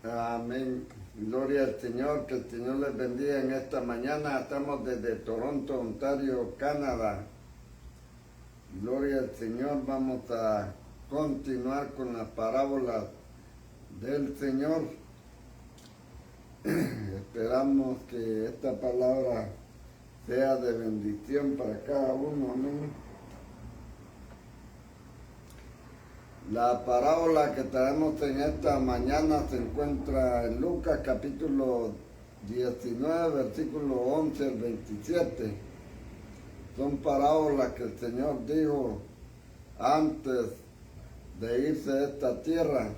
Amén. Gloria al Señor, que el Señor les bendiga en esta mañana. Estamos desde Toronto, Ontario, Canadá. Gloria al Señor. Vamos a continuar con las parábolas del Señor. Esperamos que esta palabra sea de bendición para cada uno. Amén. La parábola que traemos en esta mañana se encuentra en Lucas capítulo 19, versículo 11 al 27. Son parábolas que el Señor dijo antes de irse de esta tierra.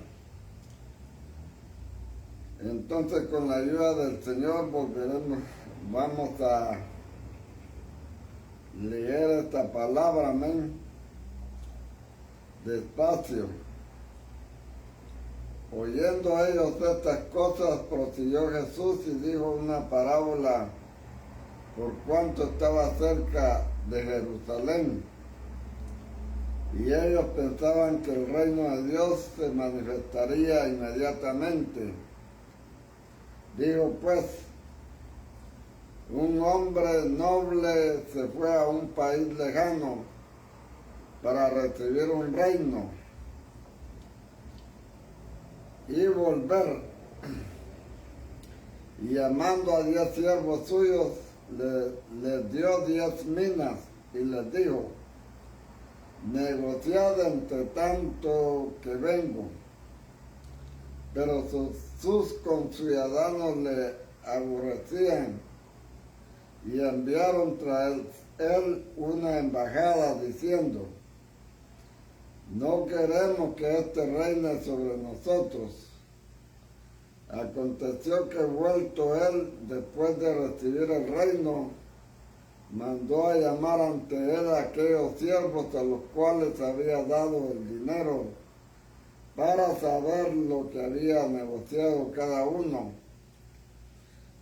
Entonces, con la ayuda del Señor vamos a leer esta palabra, amén. Despacio. Oyendo ellos estas cosas, prosiguió Jesús y dijo una parábola por cuanto estaba cerca de Jerusalén. Y ellos pensaban que el reino de Dios se manifestaría inmediatamente. Dijo pues, un hombre noble se fue a un país lejano para recibir un reino y volver. Y llamando a 10 siervos suyos, les dio 10 minas y les dijo, negociad entre tanto que vengo. Pero sus conciudadanos le aborrecían y enviaron tras él una embajada diciendo, no queremos que este reine sobre nosotros. Aconteció que vuelto él, después de recibir el reino, mandó a llamar ante él a aquellos siervos a los cuales había dado el dinero, para saber lo que había negociado cada uno.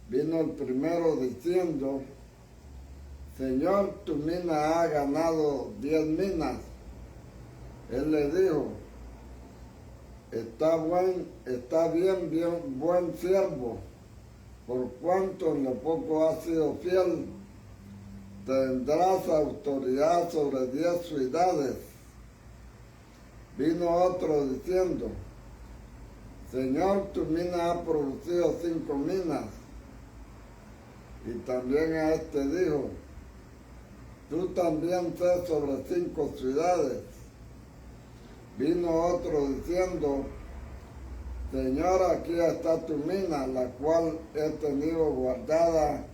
Vino el primero diciendo, Señor, tu mina ha ganado 10 minas. Él le dijo, está bien, buen siervo, por cuanto en lo poco has sido fiel, tendrás autoridad sobre 10 ciudades. Vino otro diciendo, Señor, tu mina ha producido 5 minas. Y también a este dijo, tú también sé sobre 5 ciudades. Vino otro diciendo, Señor, aquí está tu mina, la cual he tenido guardada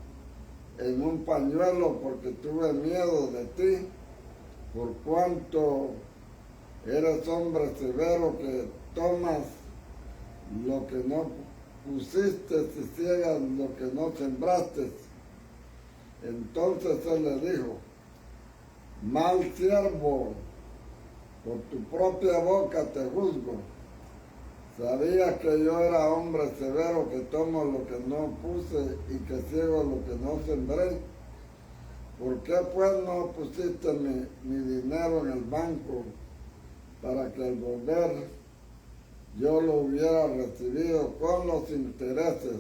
en un pañuelo porque tuve miedo de ti, por cuanto eres hombre severo que tomas lo que no pusiste y ciegas lo que no sembraste. Entonces él le dijo, mal siervo, por tu propia boca te juzgo. Sabías que yo era hombre severo, que tomo lo que no puse y que ciego lo que no sembré. ¿Por qué pues no pusiste mi dinero en el banco para que al volver yo lo hubiera recibido con los intereses?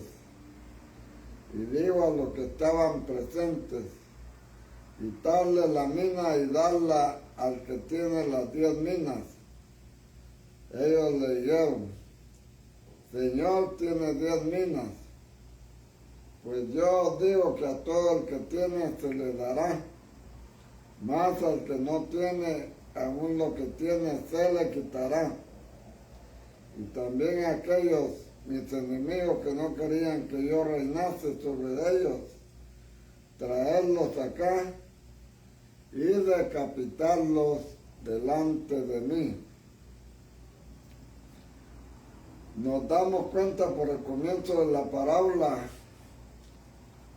Y digo a los que estaban presentes, quitarle la mina y darla al que tiene las 10 minas. Ellos le dijeron, Señor, tiene 10 minas. Pues yo os digo que a todo el que tiene se le dará, más al que no tiene, aún lo que tiene se le quitará. Y también a aquellos, mis enemigos, que no querían que yo reinase sobre ellos, traerlos acá y decapitarlos delante de mí. Nos damos cuenta por el comienzo de la parábola,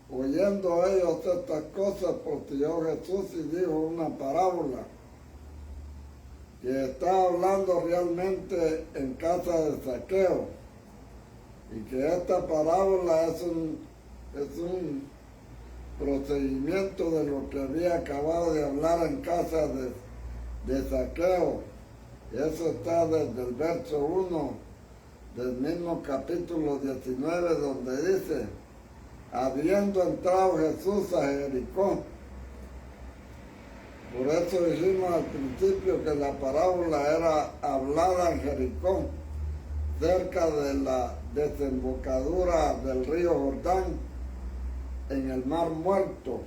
oyendo ellos estas cosas, prosiguió Jesús y dijo una parábola que está hablando realmente en casa de Zaqueo, y que esta parábola es un procedimiento de lo que había acabado de hablar en casa de Zaqueo. Eso está desde el verso 1 del mismo capítulo 19, donde dice, habiendo entrado Jesús a Jericó. Por eso dijimos al principio que la parábola era hablada en Jericó, cerca de la desembocadura del río Jordán, en el Mar Muerto,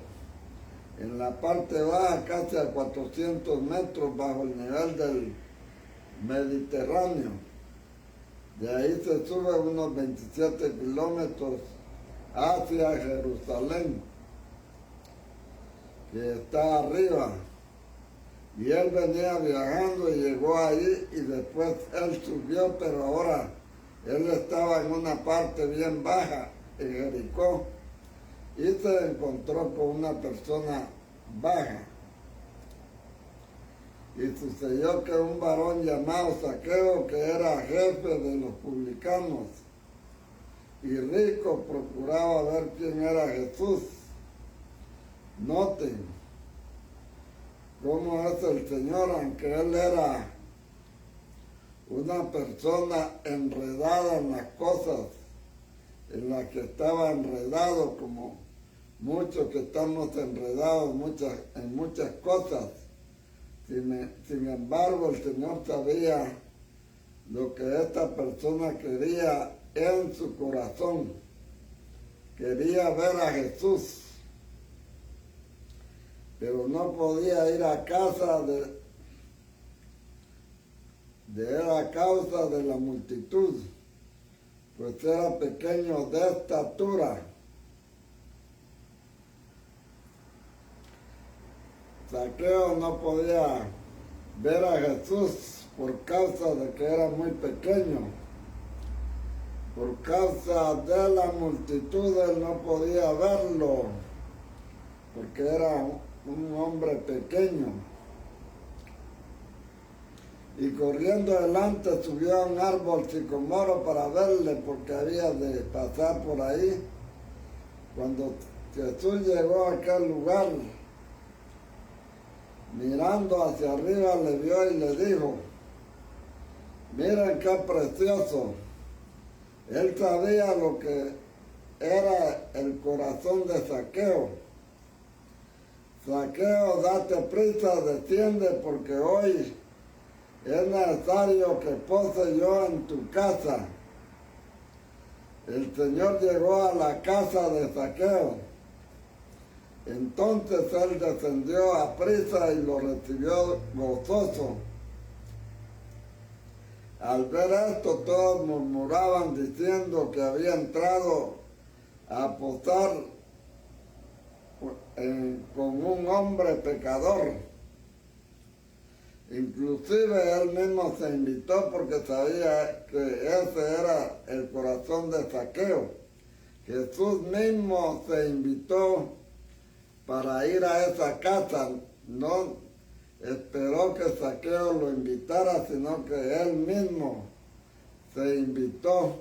en la parte baja, casi a 400 metros bajo el nivel del Mediterráneo. De ahí se sube unos 27 kilómetros hacia Jerusalén, que está arriba. Y él venía viajando y llegó ahí y después él subió, pero ahora él estaba en una parte bien baja, en Jericó, y se encontró con una persona baja. Y sucedió que un varón llamado Zaqueo, que era jefe de los publicanos y rico, procuraba ver quién era Jesús. Noten cómo es el Señor, aunque él era una persona enredada en las cosas en las que estaba enredado, como muchos que estamos enredados en muchas cosas. Sin embargo, el Señor sabía lo que esta persona quería en su corazón. Quería ver a Jesús, pero no podía ir a casa a causa de la multitud, pues era pequeño de estatura. Zaqueo no podía ver a Jesús por causa de que era muy pequeño. Por causa de la multitud él no podía verlo, porque era un hombre pequeño. Y corriendo adelante subió a un árbol sicomoro para verle, porque había de pasar por ahí. Cuando Jesús llegó a aquel lugar, mirando hacia arriba le vio y le dijo, miren qué precioso. Él sabía lo que era el corazón de Zaqueo. Zaqueo, date prisa, desciende, porque hoy es necesario que pose yo en tu casa. El Señor llegó a la casa de Zaqueo. Entonces él descendió a prisa y lo recibió gozoso. Al ver esto, todos murmuraban diciendo que había entrado a posar con un hombre pecador. Inclusive él mismo se invitó, porque sabía que ese era el corazón de Zaqueo. Jesús mismo se invitó para ir a esa casa. No esperó que Zaqueo lo invitara, sino que él mismo se invitó,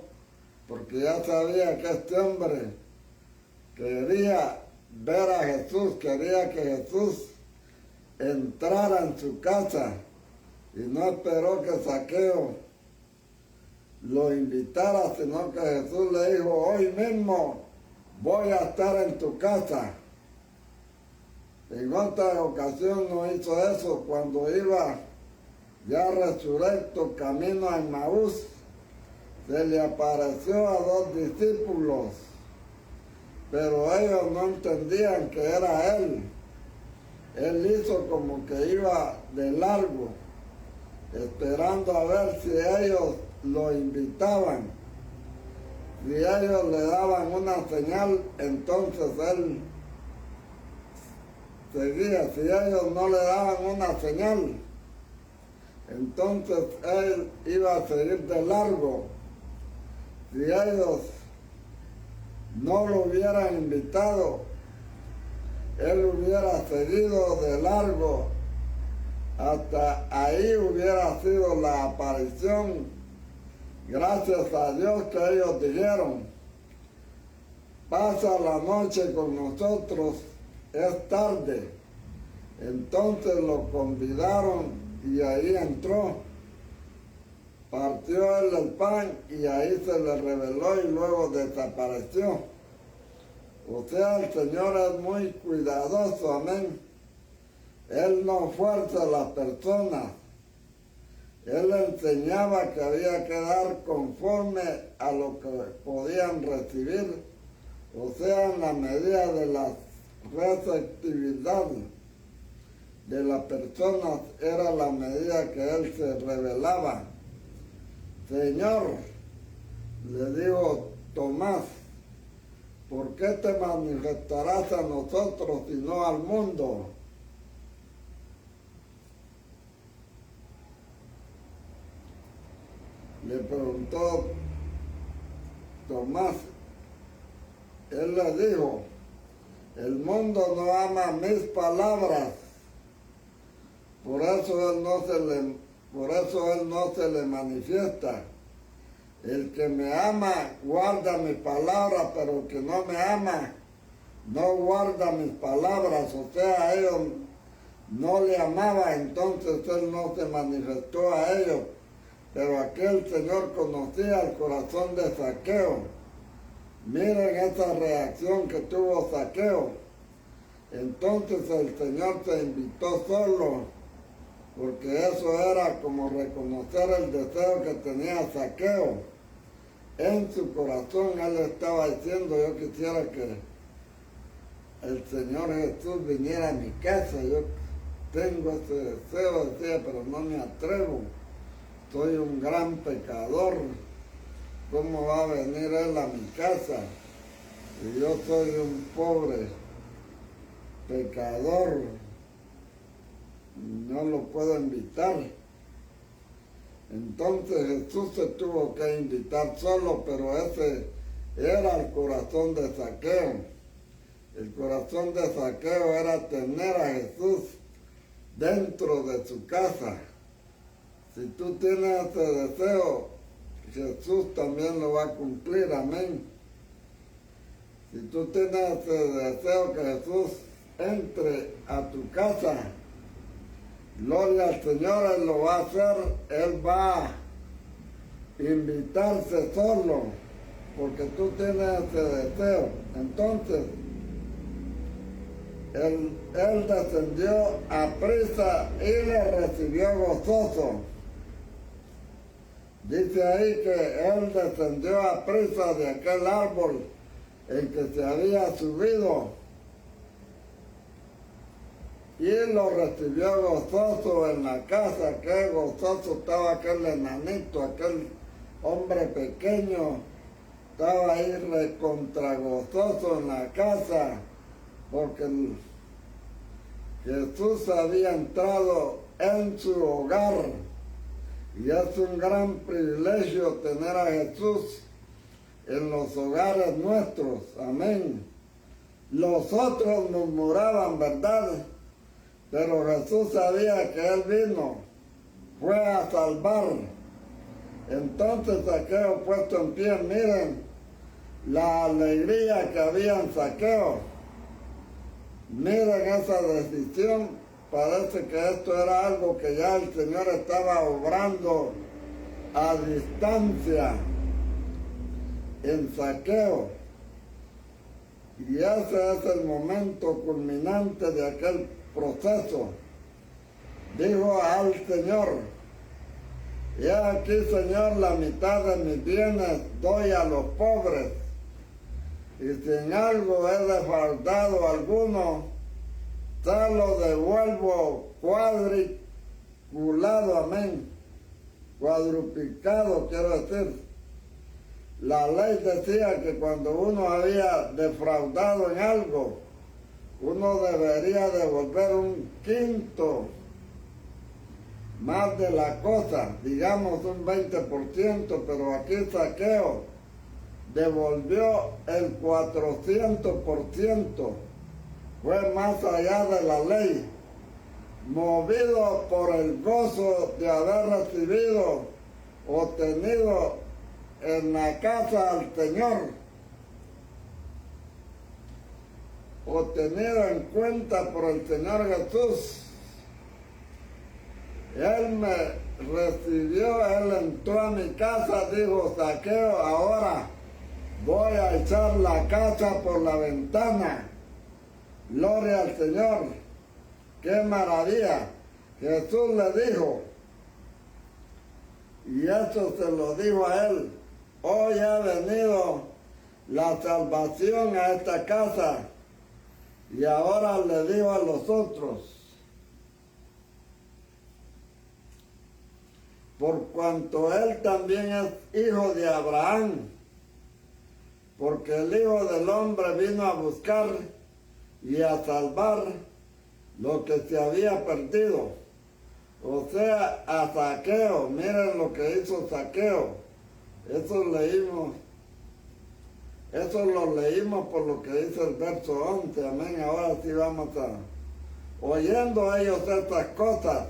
porque ya sabía que este hombre quería ver a Jesús, quería que Jesús entrara en su casa, y no esperó que Zaqueo lo invitara, sino que Jesús le dijo, hoy mismo voy a estar en tu casa. En otra ocasión no hizo eso, cuando iba ya resurrecto camino a Emmaús, se le apareció a 2 discípulos, pero ellos no entendían que era él. Él hizo como que iba de largo, esperando a ver si ellos lo invitaban. Si ellos le daban una señal, entonces él seguía. Si ellos no le daban una señal, entonces él iba a seguir de largo. Si ellos no lo hubieran invitado, él hubiera seguido de largo. Hasta ahí hubiera sido la aparición. Gracias a Dios que ellos dijeron, pasa la noche con nosotros, es tarde. Entonces lo convidaron y ahí entró. partió él el pan y ahí se le reveló y luego desapareció. O sea, el Señor es muy cuidadoso, amén. Él no fuerza a las personas. Él enseñaba que había que dar conforme a lo que podían recibir, o sea, en la medida de la receptividad de las personas era la medida que él se revelaba. Señor, le dijo Tomás, ¿por qué te manifestarás a nosotros y no al mundo? Le preguntó Tomás, él le dijo, el mundo no ama mis palabras, por eso él no se le manifiesta. El que me ama guarda mis palabras, pero el que no me ama no guarda mis palabras. O sea, ellos no le amaba, entonces él no se manifestó a ellos. Pero aquel Señor conocía el corazón de Zaqueo. Miren esa reacción que tuvo Zaqueo. Entonces el Señor se invitó solo, porque eso era como reconocer el deseo que tenía Zaqueo. En su corazón él estaba diciendo, yo quisiera que el Señor Jesús viniera a mi casa. Yo tengo ese deseo, decía, pero no me atrevo. Soy un gran pecador. ¿Cómo va a venir él a mi casa? Y yo soy un pobre pecador. No lo puedo invitar. Entonces Jesús se tuvo que invitar solo, pero ese era el corazón de Zaqueo. El corazón de Zaqueo era tener a Jesús dentro de su casa. Si tú tienes ese deseo, Jesús también lo va a cumplir, amén. Si tú tienes ese deseo que Jesús entre a tu casa, gloria al Señor, Él lo va a hacer. Él va a invitarse solo, porque tú tienes ese deseo. Entonces, él descendió a prisa y le recibió gozoso. Dice ahí que él descendió a prisa de aquel árbol en que se había subido y lo recibió gozoso en la casa. Qué gozoso estaba aquel enanito, aquel hombre pequeño, estaba ahí recontragozoso en la casa, porque Jesús había entrado en su hogar. Y es un gran privilegio tener a Jesús en los hogares nuestros, amén. Los otros murmuraban, ¿verdad? Pero Jesús sabía que Él vino, fue a salvar. Entonces Zaqueo puesto en pie, miren la alegría que había en Zaqueo. Miren esa decisión. Parece que esto era algo que ya el Señor estaba obrando a distancia en Zaqueo. Y ese es el momento culminante de aquel proceso. Dijo al Señor, y aquí, Señor, la mitad de mis bienes doy a los pobres, y si en algo he defraudado a alguno, te lo devuelvo cuadriculado, amén, cuadruplicado, quiero decir. La ley decía que cuando uno había defraudado en algo, uno debería devolver un quinto más de la cosa, digamos un 20%, pero aquí Zaqueo devolvió el 400%. Fue más allá de la ley, movido por el gozo de haber recibido o tenido en la casa al Señor, o tenido en cuenta por el Señor Jesús. Él me recibió, él entró a mi casa, dijo Zaqueo, ahora voy a echar la casa por la ventana. Gloria al Señor. ¡Qué maravilla! Jesús le dijo, y eso se lo dijo a él, hoy ha venido la salvación a esta casa. Y ahora le digo a los otros, por cuanto él también es hijo de Abraham, porque el Hijo del Hombre vino a buscar y a salvar lo que se había perdido. O sea, a Zaqueo, miren lo que hizo Zaqueo. Eso lo leímos por lo que dice el verso 11, amén. Ahora sí vamos a... Oyendo ellos estas cosas,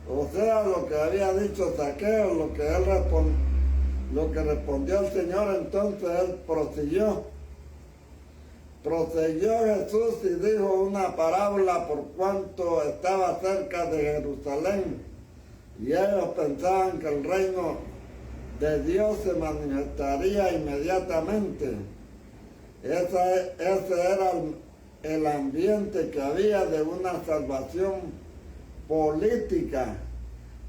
o sea, lo que había dicho Zaqueo, lo que respondió el Señor, entonces él prosiguió. Prosiguió Jesús y dijo una parábola por cuanto estaba cerca de Jerusalén. Y ellos pensaban que el reino de Dios se manifestaría inmediatamente. Ese era el ambiente que había de una salvación política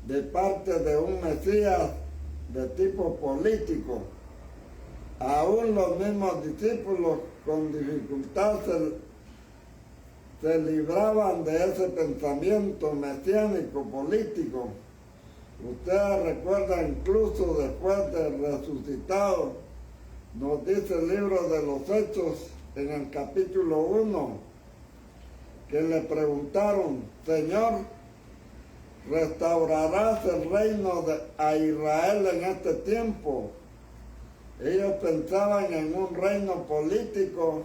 de parte de un Mesías de tipo político. Aún los mismos discípulos con dificultad se libraban de ese pensamiento mesiánico político. Ustedes recuerdan, incluso después de resucitado, nos dice el libro de los Hechos en el capítulo 1, que le preguntaron, Señor, ¿restaurarás el reino a Israel en este tiempo? Ellos pensaban en un reino político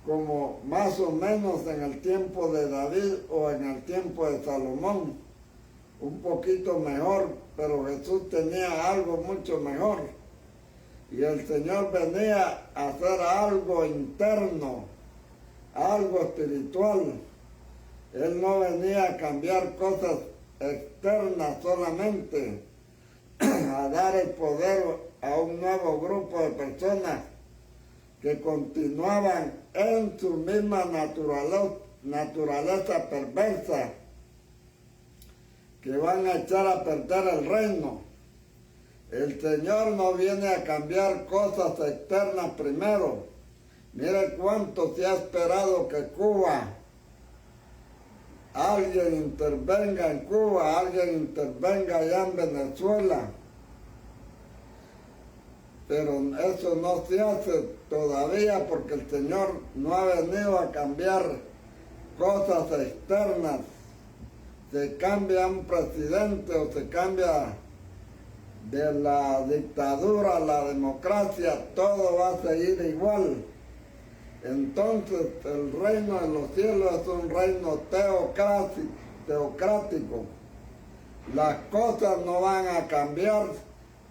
como más o menos en el tiempo de David o en el tiempo de Salomón, un poquito mejor, pero Jesús tenía algo mucho mejor. Y el Señor venía a hacer algo interno, algo espiritual. Él no venía a cambiar cosas externas solamente, a dar el poder a un nuevo grupo de personas que continuaban en su misma naturaleza perversa, que van a echar a perder el reino. El Señor no viene a cambiar cosas externas primero. Mire cuánto se ha esperado que Cuba, alguien intervenga en Cuba, alguien intervenga allá en Venezuela. Pero eso no se hace todavía porque el Señor no ha venido a cambiar cosas externas. Se cambia un presidente o se cambia de la dictadura a la democracia, todo va a seguir igual. Entonces el reino de los cielos es un reino teocrático. Las cosas no van a cambiar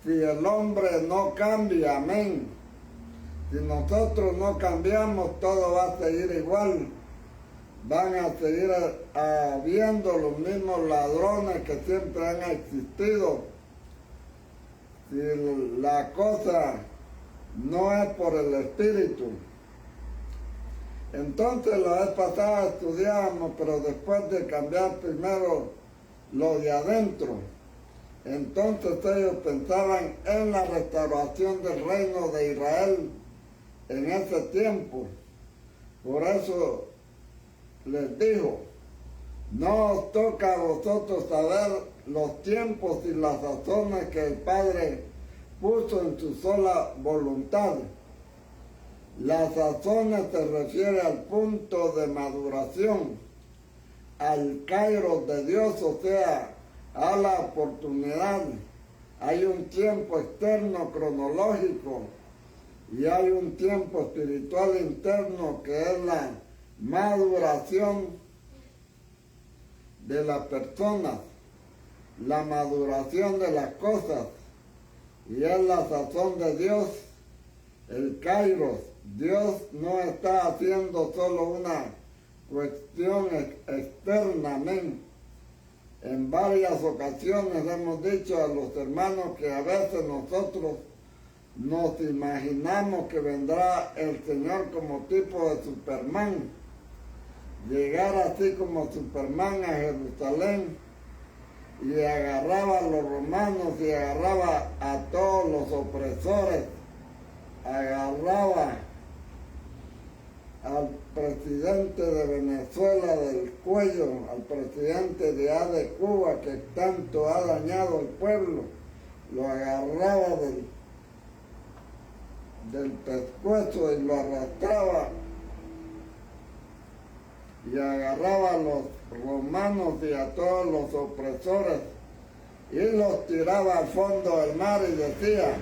si el hombre no cambia, amén. Si nosotros no cambiamos, todo va a seguir igual. Van a seguir habiendo los mismos ladrones que siempre han existido. Si la cosa no es por el Espíritu. Entonces la vez pasada estudiábamos, pero después de cambiar primero lo de adentro, entonces ellos pensaban en la restauración del reino de Israel en ese tiempo. Por eso les dijo, no os toca a vosotros saber los tiempos y las razones que el Padre puso en su sola voluntad. Las razones se refiere al punto de maduración, al kairos de Dios, o sea, a la oportunidad. Hay un tiempo externo cronológico y hay un tiempo espiritual interno que es la maduración de las personas, la maduración de las cosas, y es la sazón de Dios, el kairos. Dios no está haciendo solo una cuestión externa, amén. En varias ocasiones hemos dicho a los hermanos que a veces nosotros nos imaginamos que vendrá el Señor como tipo de Superman, llegar así como Superman a Jerusalén y agarraba a los romanos y agarraba a todos los opresores, agarraba al presidente de Venezuela del cuello, al presidente de Cuba que tanto ha dañado al pueblo, lo agarraba del pescuezo y lo arrastraba y agarraba a los romanos y a todos los opresores y los tiraba al fondo del mar y decía: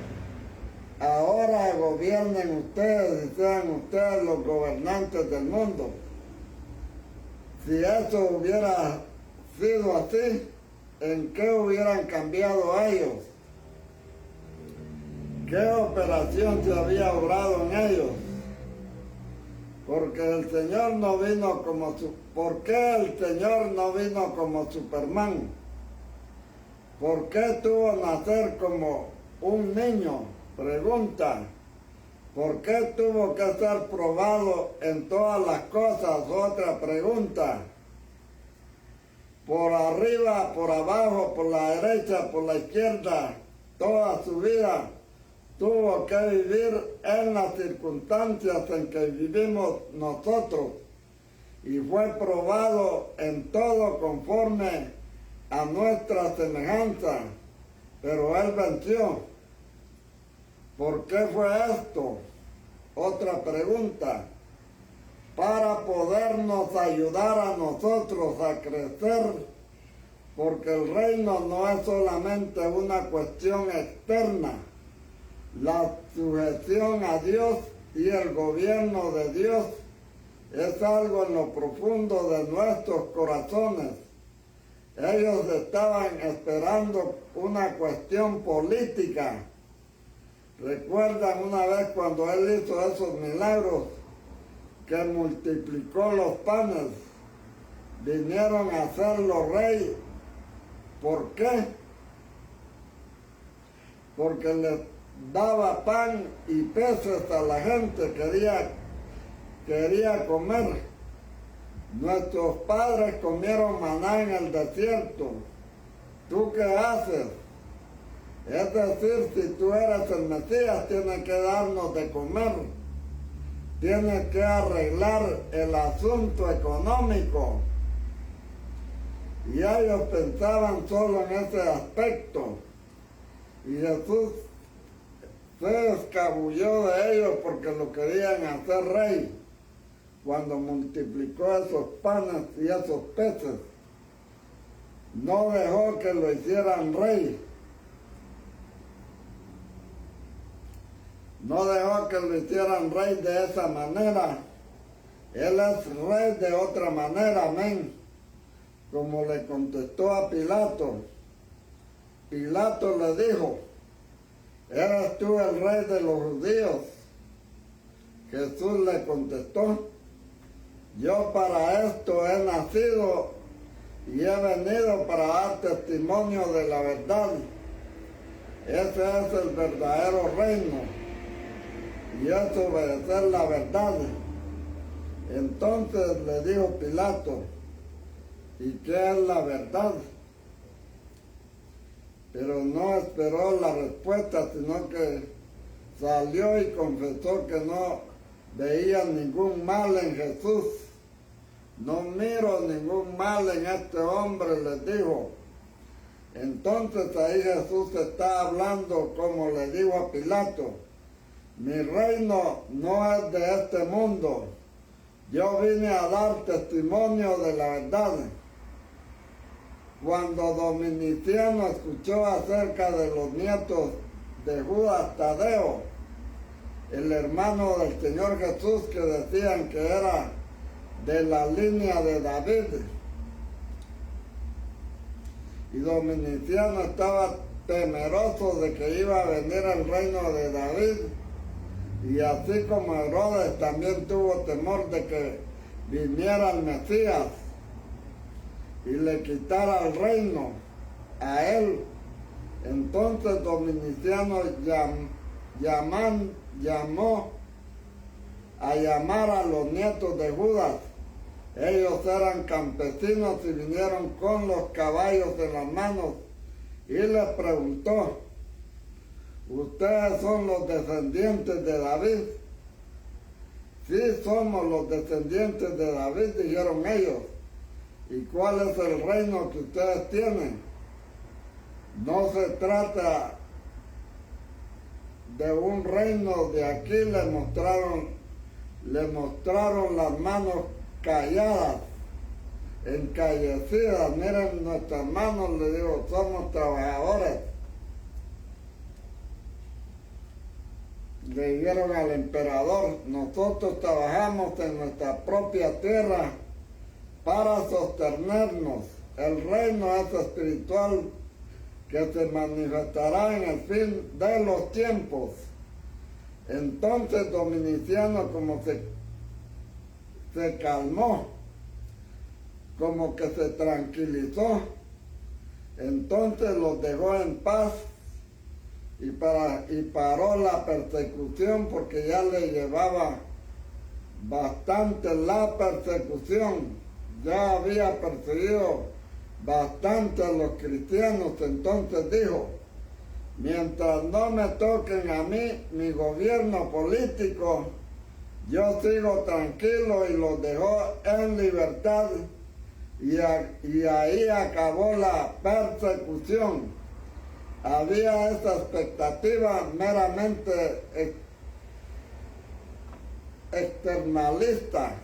ahora gobiernen ustedes y sean ustedes los gobernantes del mundo. Si eso hubiera sido así, ¿en qué hubieran cambiado a ellos? ¿Qué operación se había obrado en ellos? Porque el Señor no vino como ¿Por qué el Señor no vino como Superman? ¿Por qué tuvo que nacer como un niño? Pregunta. ¿Por qué tuvo que ser probado en todas las cosas? Otra pregunta. Por arriba, por abajo, por la derecha, por la izquierda, toda su vida tuvo que vivir en las circunstancias en que vivimos nosotros y fue probado en todo conforme a nuestra semejanza, pero Él venció. ¿Por qué fue esto? Otra pregunta. Para podernos ayudar a nosotros a crecer, porque el reino no es solamente una cuestión externa. La sujeción a Dios y el gobierno de Dios es algo en lo profundo de nuestros corazones. Ellos estaban esperando una cuestión política. ¿Recuerdan una vez cuando Él hizo esos milagros que multiplicó los panes? Vinieron a hacerlo rey. ¿Por qué? Porque les daba pan y peces a la gente, quería comer. Nuestros padres comieron maná en el desierto. ¿Tú qué haces? Es decir, si tú eres el Mesías, tienes que darnos de comer. Tienes que arreglar el asunto económico. Y ellos pensaban solo en ese aspecto. Y Jesús se escabulló de ellos porque lo querían hacer rey cuando multiplicó esos panes y esos peces. No dejó que lo hicieran rey. No dejó que lo hicieran rey de esa manera. Él es rey de otra manera, amén. Como le contestó a Pilato. Pilato le dijo: ¿eres tú el rey de los judíos? Jesús le contestó: yo para esto he nacido y he venido para dar testimonio de la verdad. Ese es el verdadero reino y es obedecer la verdad. Entonces le dijo Pilato: ¿y qué es la verdad? Pero no esperó la respuesta, sino que salió y confesó que no veía ningún mal en Jesús. No miro ningún mal en este hombre, les dijo. Entonces ahí Jesús está hablando como le dijo a Pilato: mi reino no es de este mundo. Yo vine a dar testimonio de la verdad. Cuando Dominiciano escuchó acerca de los nietos de Judas Tadeo, el hermano del Señor Jesús, que decían que era de la línea de David, y Dominiciano estaba temeroso de que iba a venir el reino de David, y así como Herodes también tuvo temor de que viniera el Mesías. y le quitara el reino a él. Entonces Dominiciano llamó a llamar a los nietos de Judas. Ellos eran campesinos y vinieron con los caballos en las manos y les preguntó: ¿ustedes son los descendientes de David? Sí, somos los descendientes de David, dijeron ellos. ¿Y cuál es el reino que ustedes tienen? No se trata de un reino de aquí. Le mostraron las manos calladas, encallecidas. Miren nuestras manos, le digo, somos trabajadores. Le dijeron al emperador: nosotros trabajamos en nuestra propia tierra para sostenernos. El reino es espiritual, que se manifestará en el fin de los tiempos. Entonces Dominiciano, como se calmó, como que se tranquilizó, entonces los dejó en paz y paró la persecución, porque ya le llevaba bastante la persecución. Ya había perseguido bastante a los cristianos. Entonces dijo: mientras no me toquen a mí mi gobierno político, yo sigo tranquilo, y los dejó en libertad, y ahí acabó la persecución. Había esa expectativa meramente externalista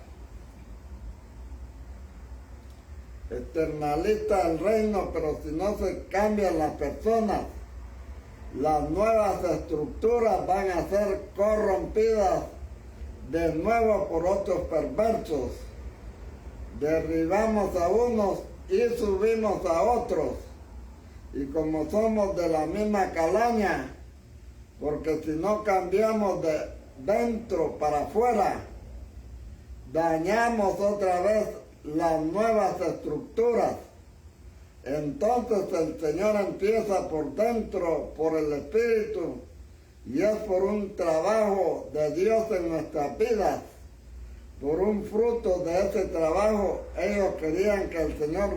del reino, pero si no se cambian las personas, las nuevas estructuras van a ser corrompidas de nuevo por otros perversos. Derribamos a unos y subimos a otros. Y como somos de la misma calaña, porque si no cambiamos de dentro para afuera, dañamos otra vez las nuevas estructuras. Entonces el Señor empieza por dentro, por el Espíritu, y es por un trabajo de Dios en nuestras vidas, por un fruto de ese trabajo. Ellos querían que el Señor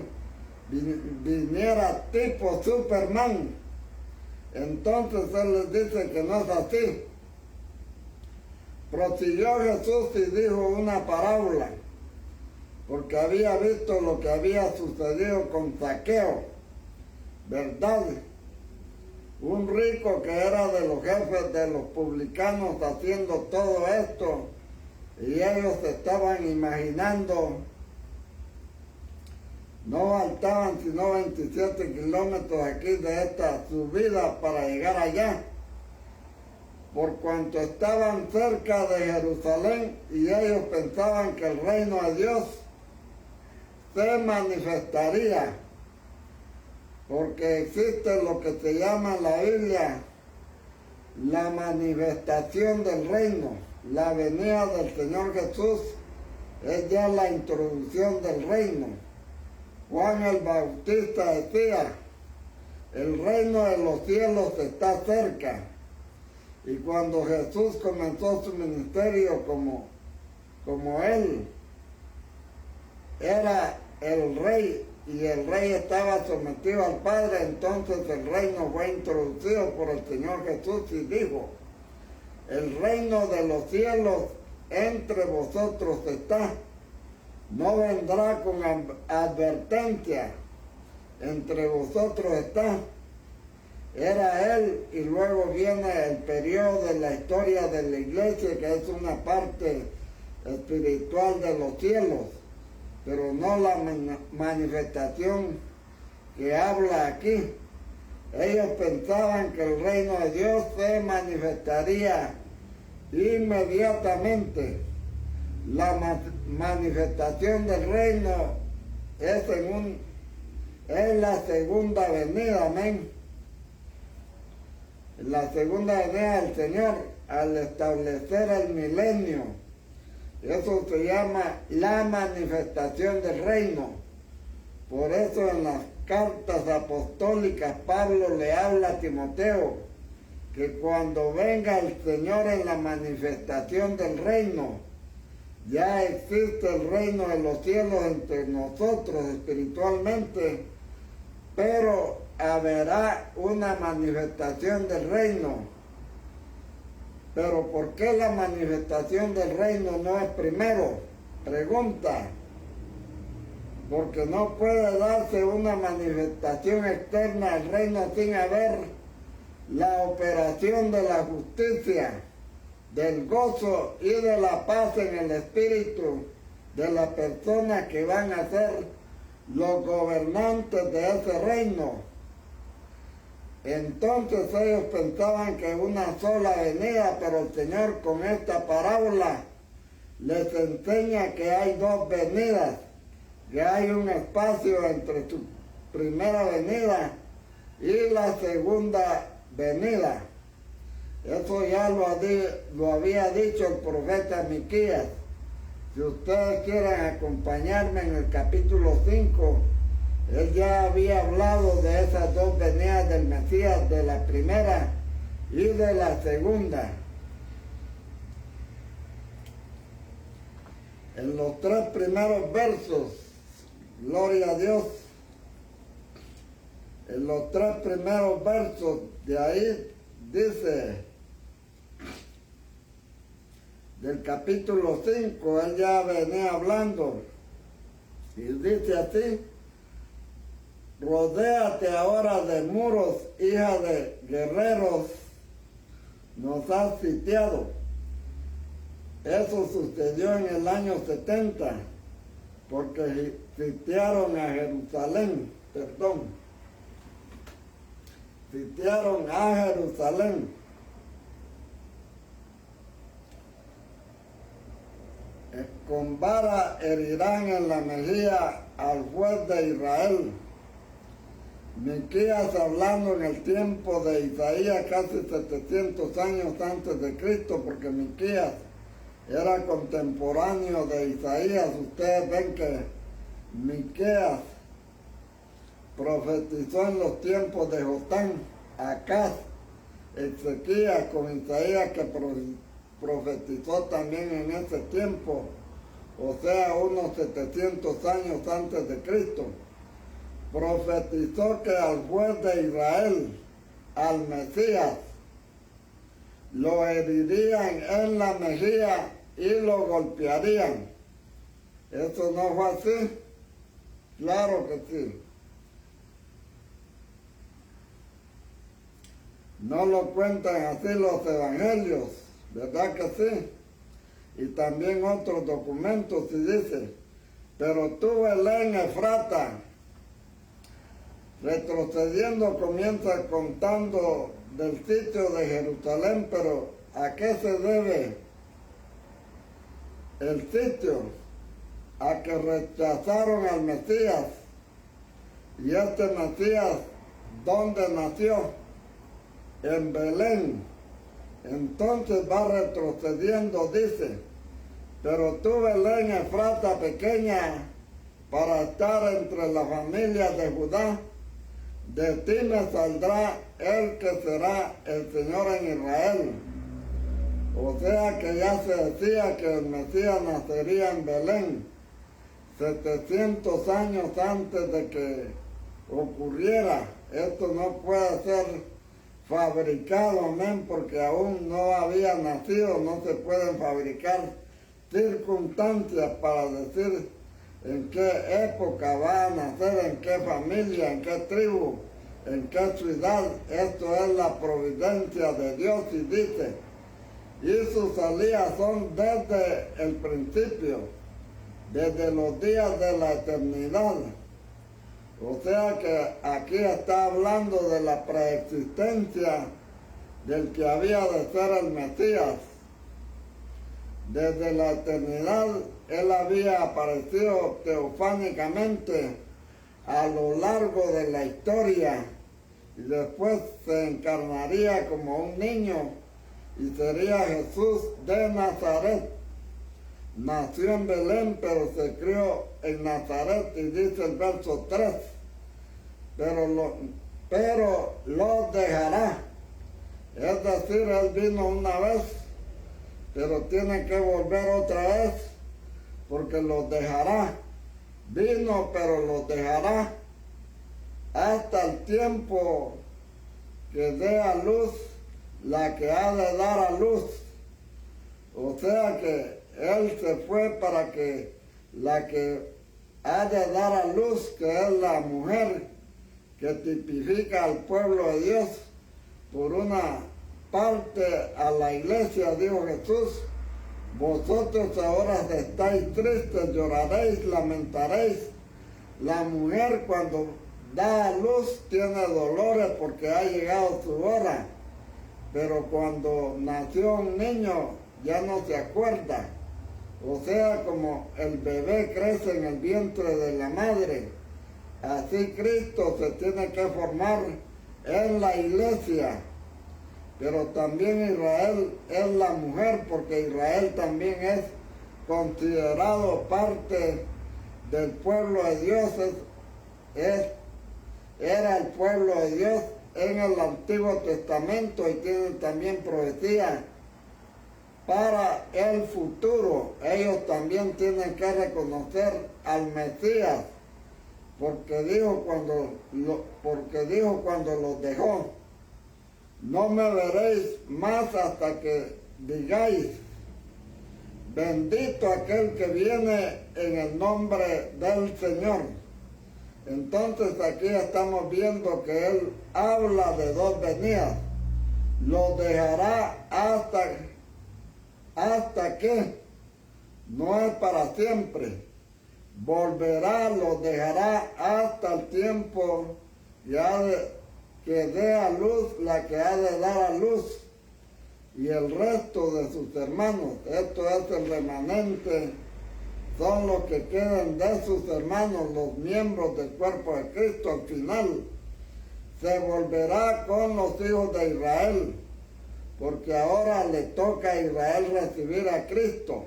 viniera tipo Superman. Entonces Él les dice que no es así. Prosiguió Jesús y dijo una parábola, porque había visto lo que había sucedido con Zaqueo, ¿verdad? Un rico que era de los jefes de los publicanos haciendo todo esto, y ellos estaban imaginando, no faltaban sino 27 kilómetros aquí de esta subida para llegar allá, por cuanto estaban cerca de Jerusalén, y ellos pensaban que el reino de Dios se manifestaría, porque existe lo que se llama en la Biblia la manifestación del reino. La venida del Señor Jesús es ya la introducción del reino. Juan el Bautista decía: el reino de los cielos está cerca. Y cuando Jesús comenzó su ministerio, como él era el rey, y el rey estaba sometido al Padre, entonces el reino fue introducido por el Señor Jesús, y dijo: el reino de los cielos entre vosotros está, no vendrá con advertencia, entre vosotros está. Era él, y luego viene el periodo de la historia de la iglesia, que es una parte espiritual de los cielos, pero no la manifestación que habla aquí. Ellos pensaban que el reino de Dios se manifestaría inmediatamente. La manifestación del reino es la segunda venida, amén. La segunda venida del Señor al establecer el milenio. Eso se llama la manifestación del reino. Por eso en las cartas apostólicas Pablo le habla a Timoteo que cuando venga el Señor en la manifestación del reino, ya existe el reino de los cielos entre nosotros espiritualmente, pero habrá una manifestación del reino. Pero ¿por qué la manifestación del reino no es primero? Pregunta. Porque no puede darse una manifestación externa al reino sin haber la operación de la justicia, del gozo y de la paz en el espíritu de las personas que van a ser los gobernantes de ese reino. Entonces ellos pensaban que una sola venida, pero el Señor con esta parábola les enseña que hay dos venidas, que hay un espacio entre su primera venida y la segunda venida. Eso ya lo había dicho el profeta Miqueas. Si ustedes quieren acompañarme en el capítulo 5, él ya había hablado de esas dos venidas del Mesías, de la primera y de la segunda. En los 3 primeros versos, gloria a Dios, en los 3 primeros versos de ahí dice, del capítulo 5, él ya venía hablando y dice así: rodéate ahora de muros, hija de guerreros, nos has sitiado. Eso sucedió en el año 70, porque sitiaron a Jerusalén, sitiaron a Jerusalén. Con vara herirán en la mejilla al juez de Israel. Miqueas hablando en el tiempo de Isaías, casi 700 años antes de Cristo, porque Miqueas era contemporáneo de Isaías. Ustedes ven que Miqueas profetizó en los tiempos de Jotán, Acaz, Ezequías, con Isaías que profetizó también en ese tiempo, o sea, unos 700 años antes de Cristo. Profetizó que al juez de Israel, al Mesías, lo herirían en la mejilla y lo golpearían. ¿Eso no fue así? Claro que sí. No lo cuentan así los evangelios, ¿verdad que sí? Y también otros documentos, y dice: pero tú, Belén Efrata, retrocediendo comienza contando del sitio de Jerusalén, pero ¿a qué se debe el sitio? A que rechazaron al Mesías. Y este Mesías, ¿dónde nació? En Belén. Entonces va retrocediendo, dice: pero tú, Belén Efrata pequeña, para estar entre las familias de Judá, de ti me saldrá el que será el Señor en Israel. O sea que ya se decía que el Mesías nacería en Belén 700 años antes de que ocurriera. Esto no puede ser fabricado, amén, porque aún no había nacido. No se pueden fabricar circunstancias para decir en qué época va a nacer, en qué familia, en qué tribu, en qué ciudad. Esto es la providencia de Dios. Y dice: y sus salidas son desde el principio, desde los días de la eternidad. O sea que aquí está hablando de la preexistencia del que había de ser el Mesías. Desde la eternidad él había aparecido teofánicamente a lo largo de la historia, y después se encarnaría como un niño y sería Jesús de Nazaret. nació en Belén, pero se crió en Nazaret, y dice el verso 3, pero los dejará. Es decir, él vino una vez, pero tiene que volver otra vez, porque los dejará. Vino, pero los dejará hasta el tiempo que dé a luz la que ha de dar a luz. O sea que él se fue para que la que ha de dar a luz, que es la mujer, que tipifica al pueblo de Dios, por una parte a la iglesia, dijo Jesús: vosotros ahora estáis tristes, lloraréis, lamentaréis. La mujer cuando da a luz tiene dolores porque ha llegado su hora, pero cuando nació un niño ya no se acuerda. O sea, como el bebé crece en el vientre de la madre, así Cristo se tiene que formar en la iglesia. Pero también Israel es la mujer, porque Israel también es considerado parte del pueblo de Dios, era el pueblo de Dios en el Antiguo Testamento, y tiene también profecía para el futuro. Ellos también tienen que reconocer al Mesías, porque dijo cuando los dejó: no me veréis más hasta que digáis: bendito aquel que viene en el nombre del Señor. Entonces aquí estamos viendo que él habla de dos venidas. Los dejará hasta que, no es para siempre. Volverá, los dejará hasta el tiempo que dé a luz la que ha de dar a luz, y el resto de sus hermanos, esto es el remanente, son los que quedan de sus hermanos, los miembros del cuerpo de Cristo. Al final se volverá con los hijos de Israel, porque ahora le toca a Israel recibir a Cristo.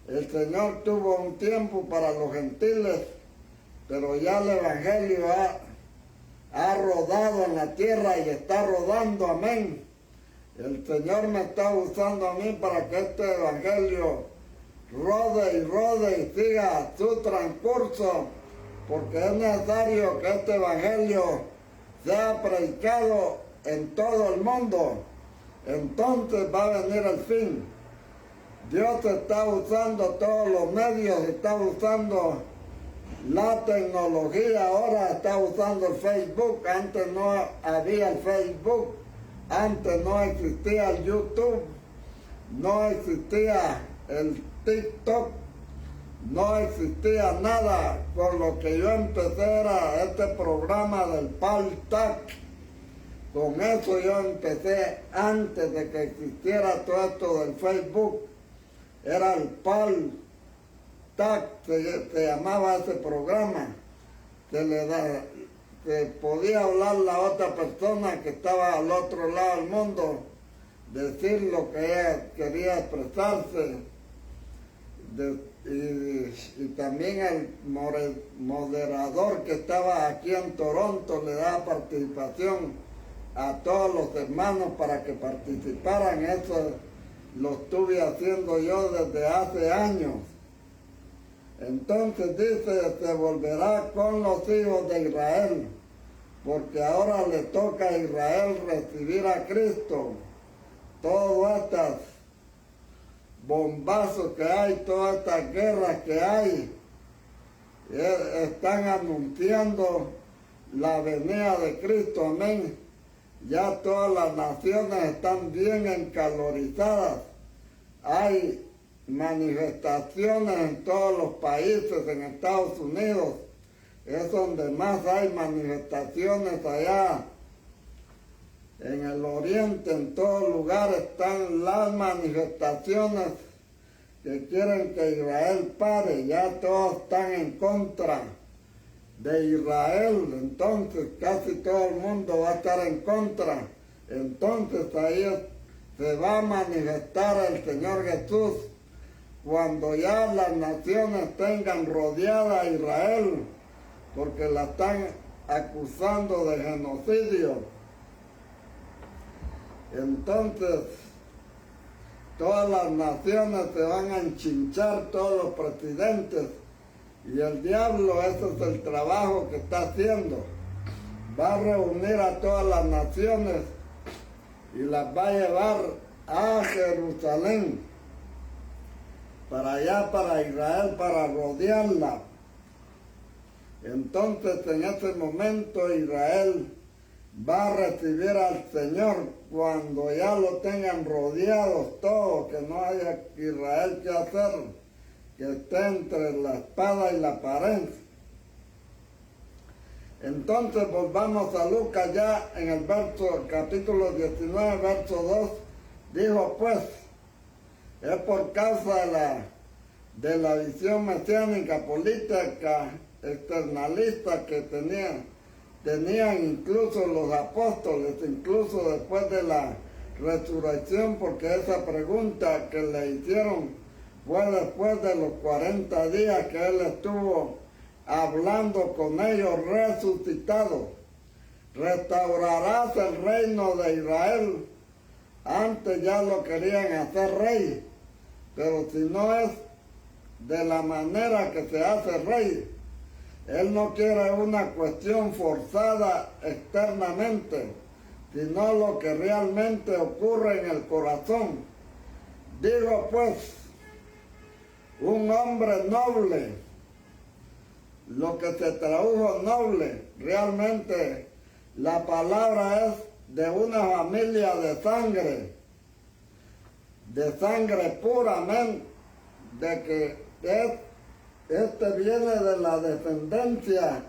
El Señor tuvo un tiempo para los gentiles, pero ya el Evangelio ha rodado en la tierra y está rodando, amén. El Señor me está usando a mí para que este Evangelio rode y rode y siga su transcurso, porque es necesario que este Evangelio sea predicado en todo el mundo. Entonces va a venir el fin. Dios está usando todos los medios, está usando la tecnología, ahora está usando el Facebook. Antes no había el Facebook, antes no existía el YouTube, no existía el TikTok, no existía nada. Con lo que yo empecé era este programa del Paltalk. Con eso yo empecé antes de que existiera todo esto del Facebook. Era el Paltalk, se llamaba ese programa. Se podía hablar la otra persona que estaba al otro lado del mundo, decir lo que ella quería expresarse. Y también el moderador que estaba aquí en Toronto le daba participación a todos los hermanos para que participaran. Eso lo estuve haciendo yo desde hace años. Entonces dice: se volverá con los hijos de Israel, porque ahora le toca a Israel recibir a Cristo. Todas estas bombazos que hay, todas estas guerras que hay, están anunciando la venida de Cristo, amén. Ya todas las naciones están bien encalorizadas. Hay manifestaciones en todos los países. En Estados Unidos es donde más hay manifestaciones. Allá en el oriente, en todo lugar están las manifestaciones que quieren que Israel pare. Ya todos están en contra de Israel, entonces casi todo el mundo va a estar en contra. Entonces ahí se va a manifestar el Señor Jesús cuando ya las naciones tengan rodeada a Israel, porque la están acusando de genocidio, entonces todas las naciones se van a enchinchar, todos los presidentes, y el diablo, ese es el trabajo que está haciendo. Va a reunir a todas las naciones y las va a llevar a Jerusalén, para allá, para Israel, para rodearla. Entonces en ese momento Israel va a recibir al Señor cuando ya lo tengan rodeados todos, que no haya Israel que hacer, que esté entre la espada y la pared. Entonces volvamos a Lucas ya en el capítulo 19, verso 2, dijo pues, es por causa de la visión mesiánica, política, externalista que tenían incluso los apóstoles, incluso después de la resurrección, porque esa pregunta que le hicieron fue después de los 40 días que él estuvo hablando con ellos resucitado. ¿Restaurarás el reino de Israel? Antes ya lo querían hacer rey, pero si no es de la manera que se hace rey, él no quiere una cuestión forzada externamente, sino lo que realmente ocurre en el corazón. Digo pues, un hombre noble, lo que se tradujo noble, realmente la palabra es de una familia de sangre puramente, de que este viene de la descendencia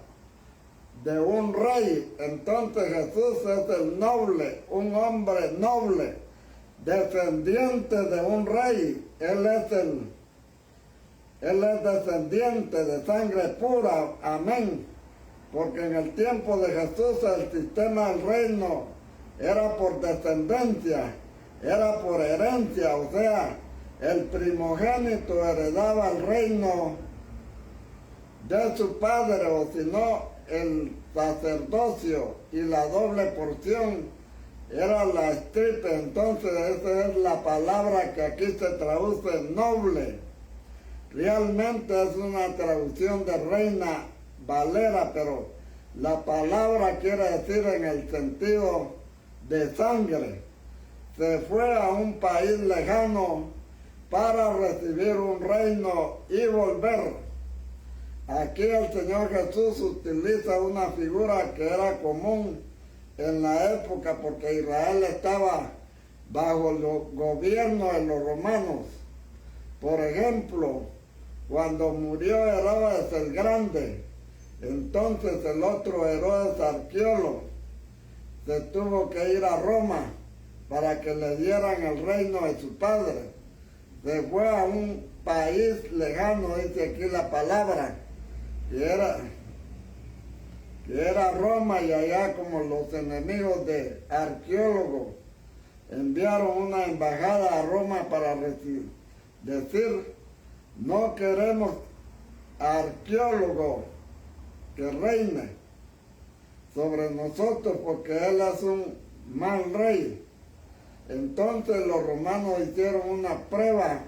de un rey. Entonces Jesús es el noble, un hombre noble, descendiente de un rey. Él es descendiente de sangre pura, amén. Porque en el tiempo de Jesús el sistema del reino era por descendencia, era por herencia, o sea, el primogénito heredaba el reino de su padre, o si no, el sacerdocio y la doble porción era la estirpe. Entonces esa es la palabra que aquí se traduce noble. Realmente es una traducción de Reina Valera, pero la palabra quiere decir en el sentido de sangre. Se fue a un país lejano para recibir un reino y volver. Aquí el Señor Jesús utiliza una figura que era común en la época, porque Israel estaba bajo el gobierno de los romanos. Por ejemplo, cuando murió Herodes el Grande, entonces el otro Herodes Arqueólogo se tuvo que ir a Roma para que le dieran el reino de su padre. Se fue a un país lejano, dice aquí la palabra, que era Roma, y allá como los enemigos de Arqueólogo enviaron una embajada a Roma para decir, no queremos Arqueólogo que reine sobre nosotros porque él es un mal rey. Entonces los romanos hicieron una prueba,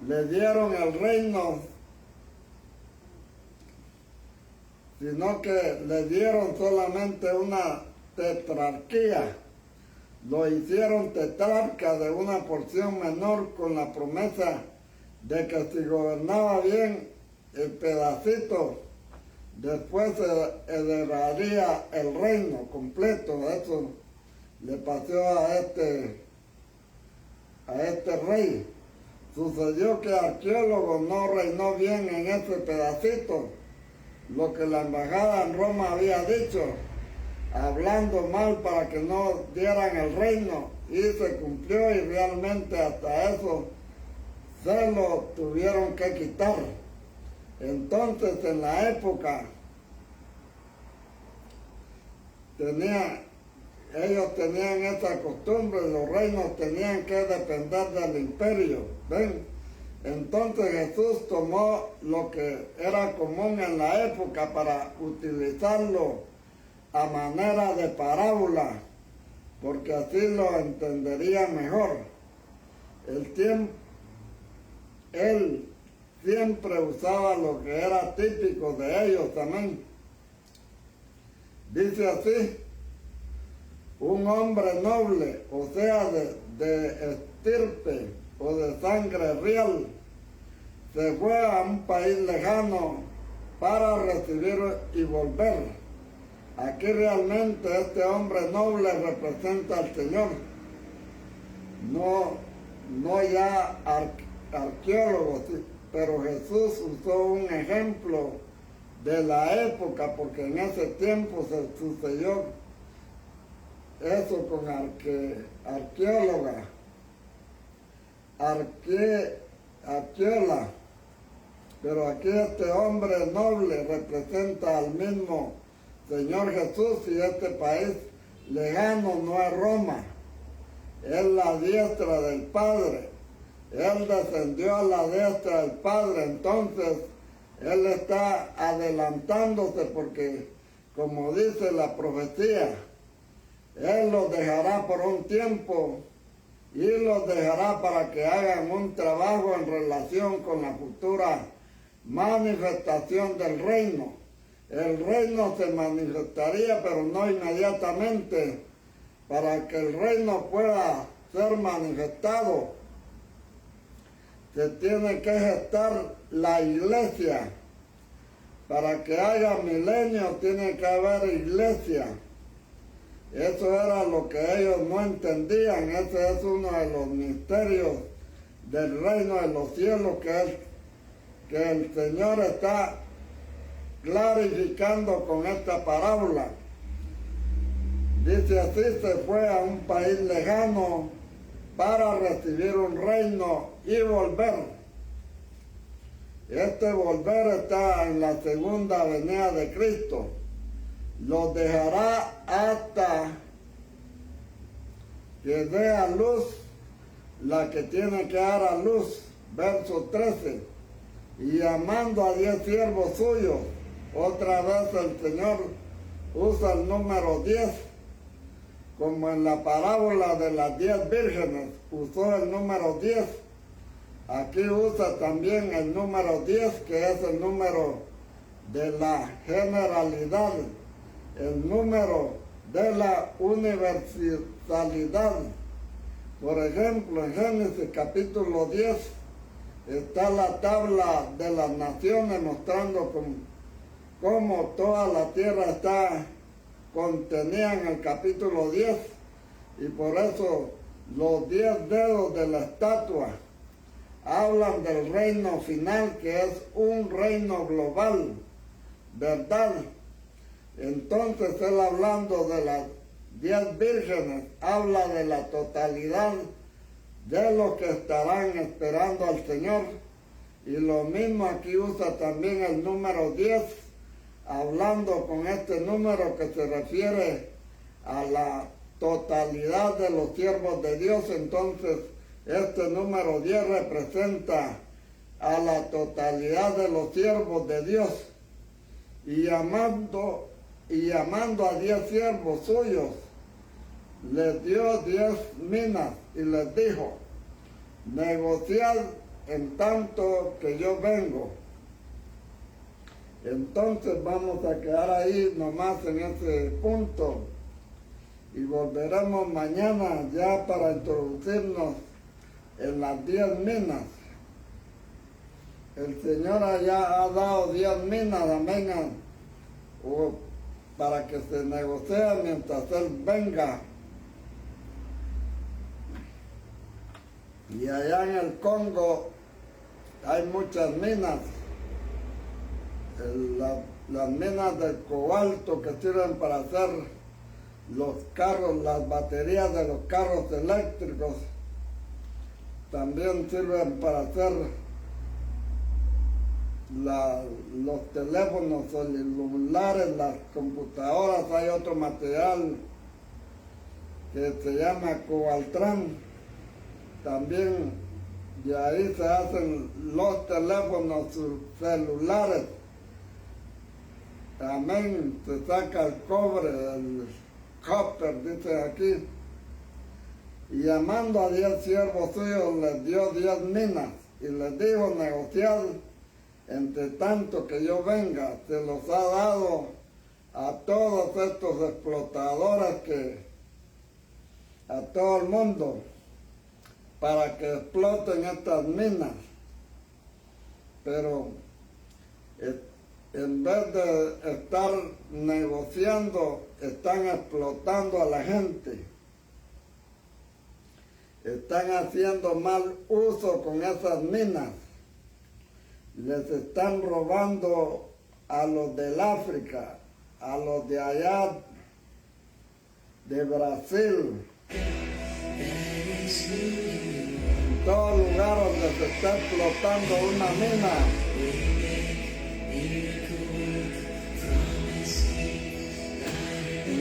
le dieron el reino, sino que le dieron solamente una tetrarquía. Lo hicieron tetrarca de una porción menor, con la promesa de que si gobernaba bien el pedacito, después se heredaría el reino completo. Eso le pasó a este rey. Sucedió que Arqueólogo no reinó bien en ese pedacito, lo que la embajada en Roma había dicho, hablando mal para que no dieran el reino, y se cumplió, y realmente hasta eso se lo tuvieron que quitar. Entonces en la época ellos tenían esa costumbre, los reinos tenían que depender del imperio, ¿ven? Entonces Jesús tomó lo que era común en la época para utilizarlo a manera de parábola, porque así lo entendería mejor. Él siempre usaba lo que era típico de ellos también. Dice así: un hombre noble, o sea, de estirpe o de sangre real, se fue a un país lejano para recibir y volver. Aquí realmente este hombre noble representa al Señor, no ya arqueólogos, pero Jesús usó un ejemplo de la época, porque en ese tiempo se sucedió eso con arqueóloga, arqueola. Pero aquí este hombre noble representa al mismo Señor Jesús, y este país lejano no es Roma, es la diestra del Padre. Él descendió a la diestra del Padre, entonces Él está adelantándose porque, como dice la profecía, Él los dejará por un tiempo y los dejará para que hagan un trabajo en relación con la futura manifestación del reino. El reino se manifestaría, pero no inmediatamente. Para que el reino pueda ser manifestado, se tiene que gestar la iglesia. Para que haya milenio tiene que haber iglesia. Eso era lo que ellos no entendían. Ese es uno de los misterios del reino de los cielos que el Señor está clarificando con esta parábola. Dice así: se fue a un país lejano para recibir un reino y volver. Este volver está en la segunda venida de Cristo. Los dejará hasta que dé a luz la que tiene que dar a luz. Verso 13. Y llamando a 10 siervos suyos, otra vez el Señor usa el número 10, como en la parábola de las 10 vírgenes usó el número 10. Aquí usa también el número 10, que es el número de la generalidad, el número de la universalidad. Por ejemplo, en Génesis capítulo 10 está la tabla de las naciones, mostrando cómo toda la tierra está contenida en el capítulo 10, y por eso los 10 dedos de la estatua hablan del reino final, que es un reino global, ¿verdad? Entonces él, hablando de las 10 vírgenes, habla de la totalidad de los que estarán esperando al Señor. Y lo mismo aquí usa también el número 10, hablando con este número que se refiere a la totalidad de los siervos de Dios. Entonces este número 10 representa a la totalidad de los siervos de Dios. Y llamando a 10 siervos suyos, les dio 10 minas y les dijo: negociad en tanto que yo vengo. Entonces vamos a quedar ahí nomás en ese punto, y volveremos mañana ya para introducirnos en las 10 minas. El Señor allá ha dado 10 minas, amén, para que se negocie mientras Él venga. Y allá en el Congo hay muchas minas, las minas de cobalto, que sirven para hacer los carros, las baterías de los carros eléctricos. También sirven para hacer los teléfonos celulares, las computadoras. Hay otro material que se llama Cobaltrán. También de ahí se hacen los teléfonos celulares. También se saca el cobre, el copper, dice aquí. Y llamando a 10 siervos suyos, les dio 10 minas y les dijo: negociad entre tanto que yo venga. Se los ha dado a todos estos explotadores, a todo el mundo, para que exploten estas minas. Pero en vez de estar negociando, están explotando a la gente. Están haciendo mal uso con esas minas. Les están robando a los del África, a los de allá, de Brasil. En todo lugar donde se está explotando una mina.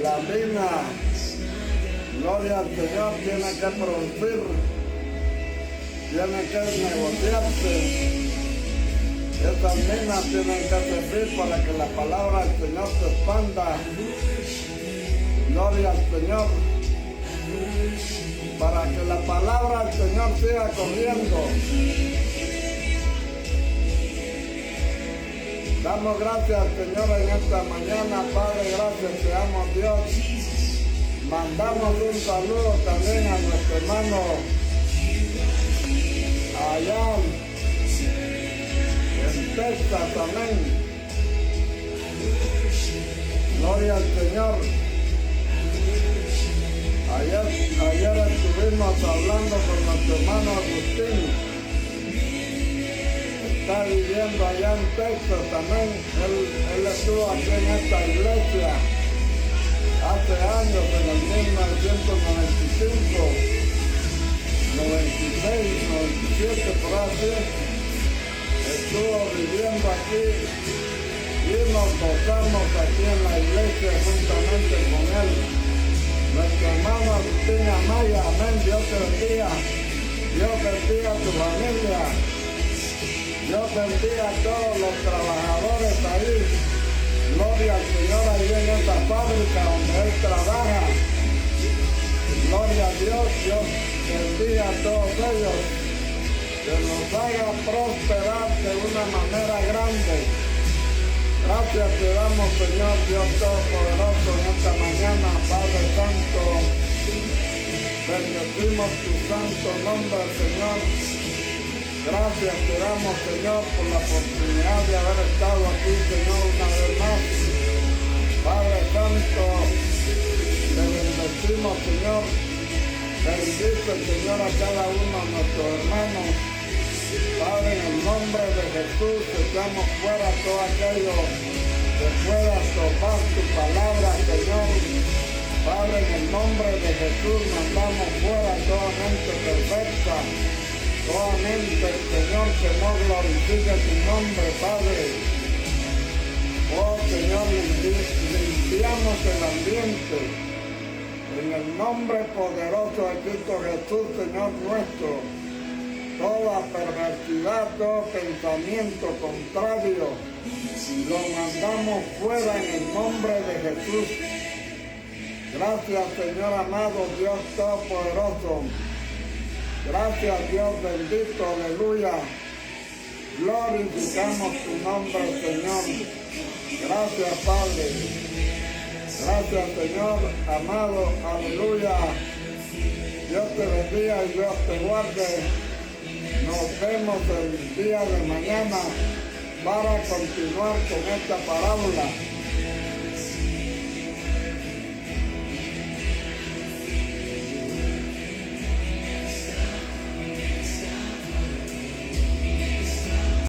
La mina, gloria al Señor, tiene que producir, tiene que negociarse. Estas minas tienen que servir para que la palabra del Señor se expanda. Gloria al Señor. Para que la palabra del Señor siga corriendo. Damos gracias al Señor en esta mañana. Padre, gracias, te amo, Dios. Mandamos un saludo también a nuestro hermano allá en Texas, amén. Gloria al Señor. Ayer estuvimos hablando con nuestro hermano Agustín. Está viviendo allá en Texas también. Él estuvo aquí en esta iglesia hace años, en el 1995, 96, 97, por así. Estuvo viviendo aquí y nos gozamos aquí en la iglesia juntamente con él. Nuestro hermano Agustín Amaya, amén. Dios te bendiga. Dios bendiga a tu familia. Dios bendiga a todos los trabajadores ahí. Gloria al Señor ahí en esta fábrica donde Él trabaja. Gloria a Dios. Dios bendiga a todos ellos. Que nos haga prosperar de una manera grande. Gracias te damos, Señor Dios Todopoderoso, en esta mañana, Padre Santo. Bendecimos tu santo nombre, Señor. Gracias te damos, Señor, por la oportunidad de haber estado aquí, Señor, una vez más. Padre Santo, te bendecimos, Señor. Bendice, Señor, a cada uno de nuestros hermanos. Padre, en el nombre de Jesús, echamos fuera todo aquello que pueda estorbar tu palabra, Señor. Padre, en el nombre de Jesús, mandamos fuera toda mente perfecta, toda mente, Señor, que no glorifique tu nombre, Padre. Oh, Señor, limpiamos el ambiente. En el nombre poderoso de Cristo Jesús, Señor nuestro. Toda perversidad, todo pensamiento contrario, lo mandamos fuera en el nombre de Jesús. Gracias, Señor amado, Dios Todopoderoso. Gracias, Dios bendito, aleluya. Glorificamos tu nombre, Señor. Gracias, Padre. Gracias, Señor amado, aleluya. Dios te bendiga y Dios te guarde. Nos vemos el día de mañana para continuar con esta parábola.